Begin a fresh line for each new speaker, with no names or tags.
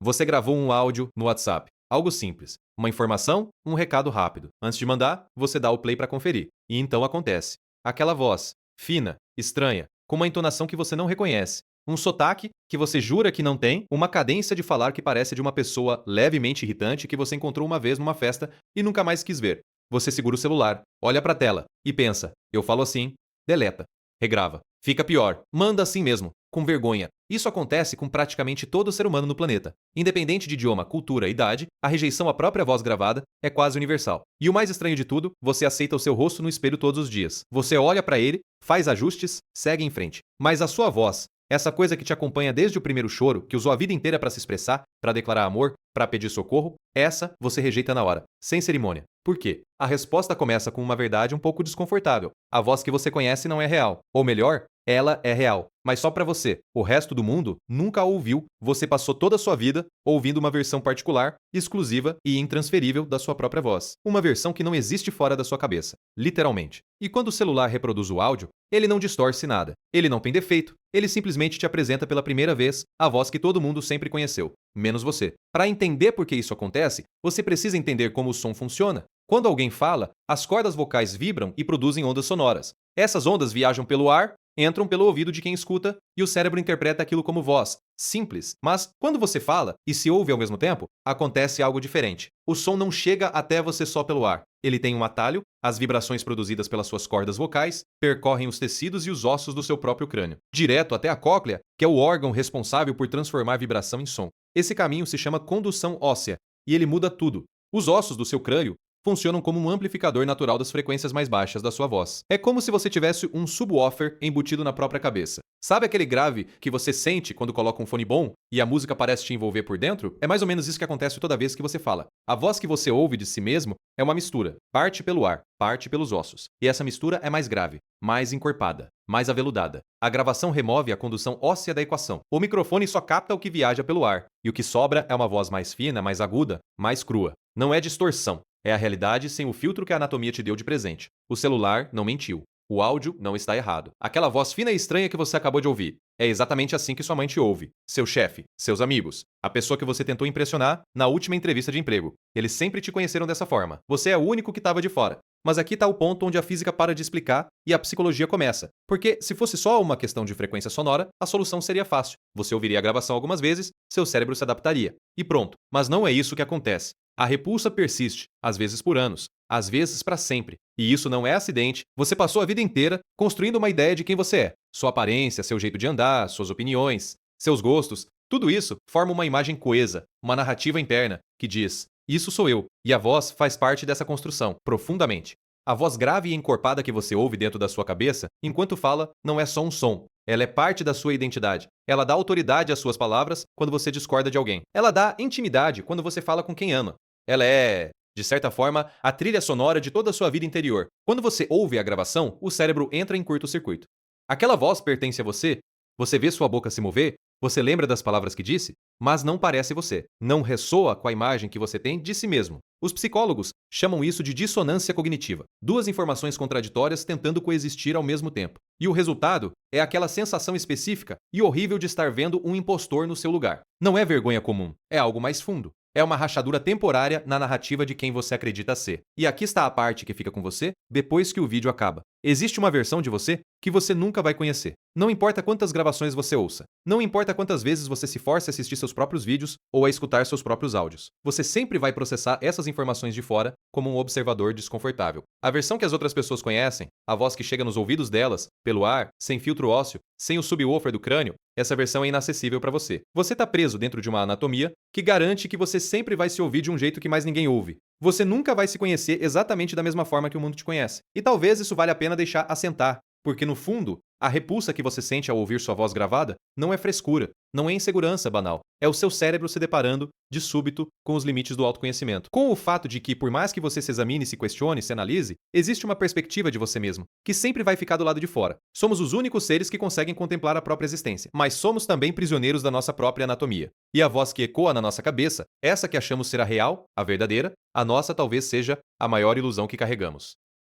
Você gravou um áudio no WhatsApp. Algo simples. Uma informação, um recado rápido. Antes de mandar, você dá o play para conferir. E então acontece. Aquela voz, fina, estranha, com uma entonação que você não reconhece. Um sotaque que você jura que não tem, uma cadência de falar que parece de uma pessoa levemente irritante que você encontrou uma vez numa festa e nunca mais quis ver. Você segura o celular, olha para a tela e pensa: eu falo assim, deleta, regrava. Fica pior, manda assim mesmo, com vergonha. Isso acontece com praticamente todo ser humano no planeta. Independente de idioma, cultura, idade, a rejeição à própria voz gravada é quase universal. E o mais estranho de tudo, você aceita o seu rosto no espelho todos os dias. Você olha para ele, faz ajustes, segue em frente. Mas a sua voz, essa coisa que te acompanha desde o primeiro choro, que usou a vida inteira para se expressar, para declarar amor, para pedir socorro, essa você rejeita na hora, sem cerimônia. Por quê? A resposta começa com uma verdade um pouco desconfortável. A voz que você conhece não é real. Ou melhor, ela é real, mas só para você. O resto do mundo nunca a ouviu. Você passou toda a sua vida ouvindo uma versão particular, exclusiva e intransferível da sua própria voz. Uma versão que não existe fora da sua cabeça, literalmente. E quando o celular reproduz o áudio, ele não distorce nada. Ele não tem defeito. Ele simplesmente te apresenta pela primeira vez a voz que todo mundo sempre conheceu, menos você. Para entender por que isso acontece, você precisa entender como o som funciona. Quando alguém fala, as cordas vocais vibram e produzem ondas sonoras. Essas ondas viajam pelo ar, entram pelo ouvido de quem escuta e o cérebro interpreta aquilo como voz. Simples. Mas quando você fala e se ouve ao mesmo tempo, acontece algo diferente. O som não chega até você só pelo ar. Ele tem um atalho, as vibrações produzidas pelas suas cordas vocais percorrem os tecidos e os ossos do seu próprio crânio, direto até a cóclea, que é o órgão responsável por transformar a vibração em som. Esse caminho se chama condução óssea e ele muda tudo. Os ossos do seu crânio funcionam como um amplificador natural das frequências mais baixas da sua voz. É como se você tivesse um subwoofer embutido na própria cabeça. Sabe aquele grave que você sente quando coloca um fone bom e a música parece te envolver por dentro? É mais ou menos isso que acontece toda vez que você fala. A voz que você ouve de si mesmo é uma mistura. Parte pelo ar, parte pelos ossos. E essa mistura é mais grave, mais encorpada, mais aveludada. A gravação remove a condução óssea da equação. O microfone só capta o que viaja pelo ar, e o que sobra é uma voz mais fina, mais aguda, mais crua. Não é distorção. É a realidade sem o filtro que a anatomia te deu de presente. O celular não mentiu. O áudio não está errado. Aquela voz fina e estranha que você acabou de ouvir. É exatamente assim que sua mãe te ouve. Seu chefe, seus amigos, a pessoa que você tentou impressionar na última entrevista de emprego. Eles sempre te conheceram dessa forma. Você é o único que estava de fora. Mas aqui está o ponto onde a física para de explicar e a psicologia começa. Porque se fosse só uma questão de frequência sonora, a solução seria fácil. Você ouviria a gravação algumas vezes, seu cérebro se adaptaria. E pronto. Mas não é isso que acontece. A repulsa persiste, às vezes por anos, às vezes para sempre. E isso não é acidente. Você passou a vida inteira construindo uma ideia de quem você é. Sua aparência, seu jeito de andar, suas opiniões, seus gostos, tudo isso forma uma imagem coesa, uma narrativa interna que diz: isso sou eu. E a voz faz parte dessa construção, profundamente. A voz grave e encorpada que você ouve dentro da sua cabeça, enquanto fala, não é só um som. Ela é parte da sua identidade. Ela dá autoridade às suas palavras quando você discorda de alguém. Ela dá intimidade quando você fala com quem ama. Ela é, de certa forma, a trilha sonora de toda a sua vida interior. Quando você ouve a gravação, o cérebro entra em curto-circuito. Aquela voz pertence a você, você vê sua boca se mover, você lembra das palavras que disse, mas não parece você. Não ressoa com a imagem que você tem de si mesmo. Os psicólogos chamam isso de dissonância cognitiva. Duas informações contraditórias tentando coexistir ao mesmo tempo. E o resultado é aquela sensação específica e horrível de estar vendo um impostor no seu lugar. Não é vergonha comum, é algo mais fundo. É uma rachadura temporária na narrativa de quem você acredita ser. E aqui está a parte que fica com você depois que o vídeo acaba. Existe uma versão de você que você nunca vai conhecer. Não importa quantas gravações você ouça. Não importa quantas vezes você se force a assistir seus próprios vídeos ou a escutar seus próprios áudios. Você sempre vai processar essas informações de fora como um observador desconfortável. A versão que as outras pessoas conhecem, a voz que chega nos ouvidos delas, pelo ar, sem filtro ósseo, sem o subwoofer do crânio, essa versão é inacessível para você. Você está preso dentro de uma anatomia que garante que você sempre vai se ouvir de um jeito que mais ninguém ouve. Você nunca vai se conhecer exatamente da mesma forma que o mundo te conhece. E talvez isso valha a pena deixar assentar, porque no fundo, a repulsa que você sente ao ouvir sua voz gravada não é frescura, não é insegurança banal. É o seu cérebro se deparando, de súbito, com os limites do autoconhecimento. Com o fato de que, por mais que você se examine, se questione, se analise, existe uma perspectiva de você mesmo, que sempre vai ficar do lado de fora. Somos os únicos seres que conseguem contemplar a própria existência, mas somos também prisioneiros da nossa própria anatomia. E a voz que ecoa na nossa cabeça, essa que achamos ser a real, a verdadeira, a nossa talvez seja a maior ilusão que carregamos.